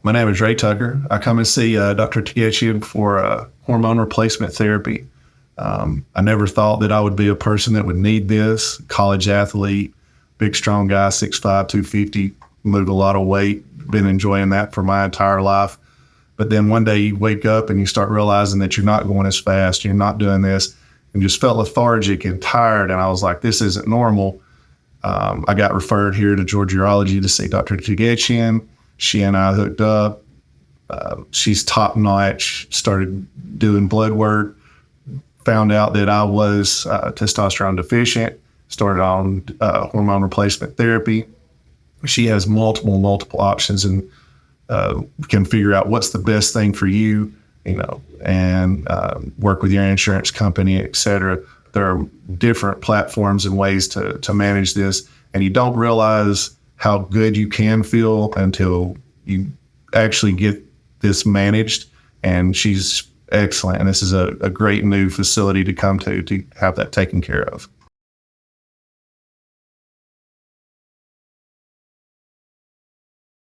My name is Ray Tucker. I come and see Dr. Taghechian for hormone replacement therapy. I never thought that I would be a person that would need this. College athlete, big, strong guy, 6'5", 250, moved a lot of weight, been enjoying that for my entire life. But then one day you wake up and you start realizing that you're not going as fast, you're not doing this, and just felt lethargic and tired. And I was like, this isn't normal. I got referred here to Georgia Urology to see Dr. Taghechian. She and I hooked up. She's top notch, started doing blood work, found out that I was testosterone deficient, started on hormone replacement therapy. She has multiple options and can figure out what's the best thing for you, and work with your insurance company, et cetera. There are different platforms and ways to manage this, and you don't realize how good you can feel until you actually get this managed. And she's excellent, and this is a great new facility to come to have that taken care of.